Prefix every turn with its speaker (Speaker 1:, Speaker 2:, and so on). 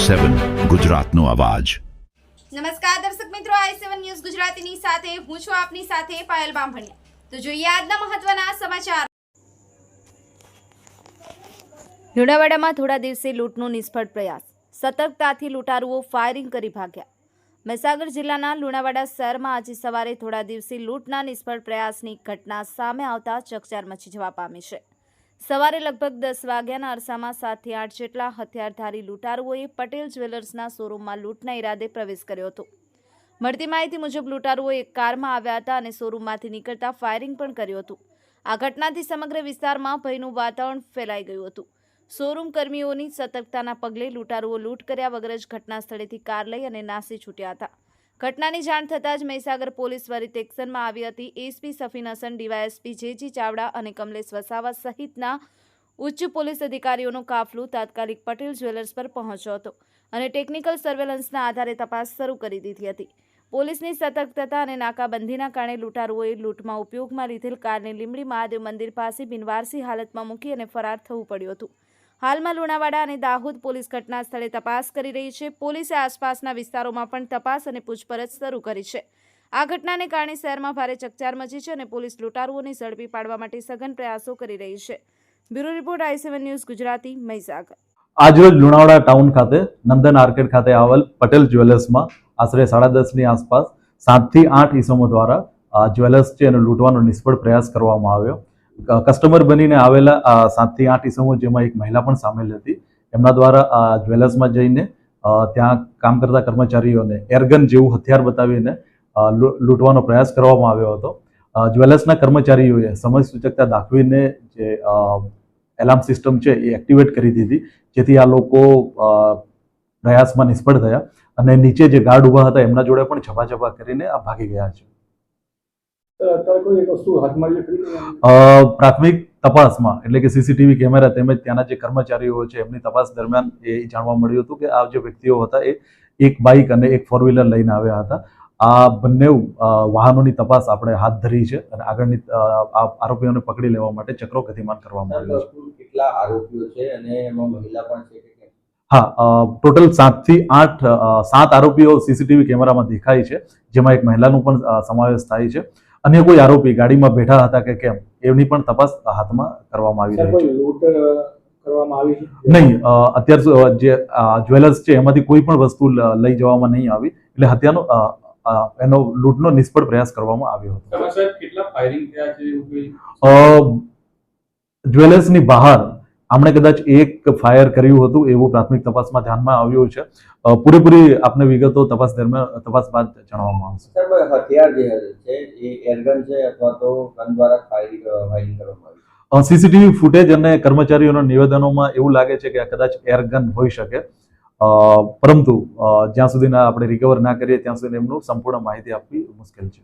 Speaker 1: i7 ગુજરાતનો અવાજ।
Speaker 2: નમસ્કાર દર્શક મિત્રો, i7 ન્યૂઝ ગુજરાતીની સાથે હું છું આપની સાથે પાયલ બામભણિયા। તો જોઈએ આજના મહત્વના સમાચાર। લુણાવાડામાં થોડા દિવસે લૂંટનો નિષ્ફળ પ્રયાસ, સતર્કતાથી લૂંટારુઓ ફાયરિંગ કરી ભાગ્યા। મહીસાગર જિલ્લાના લુણાવાડા શહેરમાં આજે સવારે થોડા દિવસે લૂંટના નિષ્ફળ પ્રયાસની ઘટના સામે આવતા ચકચાર મચી જવા પામી છે। સવારે લગભગ 10 વાગ્યાના અરસામાં 7 થી 8 જેટલા હથિયારધારી લૂંટારુઓએ પટેલ જ્વેલર્સના શોરૂમમાં લૂંટના ઈરાદે પ્રવેશ કર્યો હતો। મળતી માહિતી મુજબ લૂંટારુઓ એક કારમાં આવ્યા હતા અને શોરૂમમાંથી નીકળતા ફાયરિંગ પણ કર્યું હતું। આ ઘટનાથી સમગ્ર વિસ્તારમાં ભયનું વાતાવરણ ફેલાઈ ગયું હતું। શોરૂમ કર્મીઓની સતર્કતાના પગલે લૂંટારુઓ લૂંટ કર્યા વગર જ ઘટના સ્થળેથી કાર લઈ અને નાસી છૂટ્યા હતા। ઘટનાની જાણ થતાં જ મહીસાગર પોલીસ ત્વરિત એક્શનમાં આવી હતી। SP Safin Hasan, DYSP JG Chavda અને કમલેશ વસાવા સહિતના ઉચ્ચ પોલીસ અધિકારીઓનો કાફલો તાત્કાલિક પટેલ જ્વેલર્સ પર પહોંચ્યો હતો અને ટેકનિકલ સર્વેલન્સના આધારે તપાસ શરૂ કરી દીધી હતી। પોલીસની સતર્કતા અને નાકાબંધીના કારણે લૂંટારુઓએ લૂંટમાં ઉપયોગમાં લીધેલ કારને લીંબડી મહાદેવ મંદિર પાસે બિનવારસી હાલતમાં મૂકી અને ફરાર થવું પડ્યું હતું। હાલમાં લુણાવાડા અને દાહોદ પોલીસ ઘટના સ્થળે તપાસ કરી રહી છે। પોલીસે આસપાસના વિસ્તારોમાં પણ તપાસ અને પૂછપરછ શરૂ કરી છે। આ ઘટનાને કારણે શહેરમાં ભારે ચકચાર મચી છે અને પોલીસ લૂંટારુઓને ઝડપી પાડવા માટે સઘન પ્રયાસો કરી રહી છે। Bureau report i7 news Gujarati, Mahisagar.
Speaker 3: આજરોજ લુણાવાડા ટાઉન ખાતે નંદન આર્કેડ ખાતે આવેલ પટેલ જ્વેલર્સમાં આશરે 10:30ની આસપાસ 7 થી 8 ઈસમો દ્વારા જ્વેલર્સ છે એને લૂંટવાનો નિષ્ફળ પ્રયાસ કરવામાં આવ્યો। કસ્ટમર બનીને આવેલા 7 થી 8 ઈસમો, જેમાં એક મહિલા પણ સામેલ હતી, એમના દ્વારા જ્વેલર્સમાં જઈને ત્યાં કામ કરતા કર્મચારીઓને એરગન જેવું હથિયાર બતાવીને લૂંટવાનો પ્રયાસ કરવામાં આવ્યો હતો। જ્વેલર્સના કર્મચારીઓએ સમય સૂચકતા દાખવીને જે એલાર્મ સિસ્ટમ છે એ એક્ટિવેટ કરી દીધી, જેથી આ લોકો પ્રયાસમાં નિષ્ફળ થયા અને નીચે જે ગાર્ડ ઊભા હતા એમના જોડે પણ ઝપાઝપા કરીને આ ભાગી ગયા છે। પ્રાથમિક તપાસમાં એટલે કે સીસીટીવી કેમેરા તેમજ ત્યાંના જે કર્મચારીઓ છે એમની તપાસ દરમિયાન એ જાણવા મળ્યું હતું કે આ જે વ્યક્તિઓ હતા એ એક બાઇક અને એક 4-વ્હીલર લઈને આવ્યા હતા। આ બંને વાહનોની તપાસ આપણે હાથ ધરી છે અને આગળની આરોપીઓને પકડી લેવા માટે ચક્રો ગતિમાન કરવામાં આવ્યા છે।
Speaker 4: કેટલા આરોપીઓ છે અને એમાં મહિલા પણ છે?
Speaker 3: હા, ટોટલ 7 થી 8 7 આરોપીઓ સીસીટીવી કેમેરામાં દેખાય છે, જેમાં એક મહિલાનો પણ સમાવેશ થાય છે। અન્ય કોઈ આરોપી ગાડીમાં બેઠા હતા કે કેમ એની પણ તપાસ હાથમાં કરવામાં આવી રહી છે। નહીં, અત્યાર જે જ્વેલર્સ છે એમાંથી કોઈ પણ વસ્તુ લઈ જવામાં નહીં આવી, એટલે હત્યાનો એનો લૂંટનો નિષ્ફળ પ્રયાસ કરવામાં આવ્યો હતો।
Speaker 4: કેટલા ફાયરિંગ થયા છે?
Speaker 3: જ્વેલર્સની બહાર આપણે કદાચ એક ફાયર કર્યું હતું એવું પ્રાથમિક તપાસમાં ધ્યાનમાં આવ્યું છે। પૂરેપૂરી આપને વિગતો તપાસ દરમિયાન તપાસ બાદ જણાવવામાં આવશે।
Speaker 4: સર, હથિયાર જે છે એ એરગન છે અથવા તો ગન દ્વારા ફાયરિંગ કરવામાં આવી?
Speaker 3: સીસીટીવી ફૂટેજ અને કર્મચારીઓના નિવેદનોમાં એવું લાગે છે કે આ કદાચ એરગન હોઈ શકે, પરંતુ જ્યાં સુધી આપણે રિકવર ના કરીએ ત્યાં સુધી એમનું સંપૂર્ણ માહિતી આપવી મુશ્કેલ છે।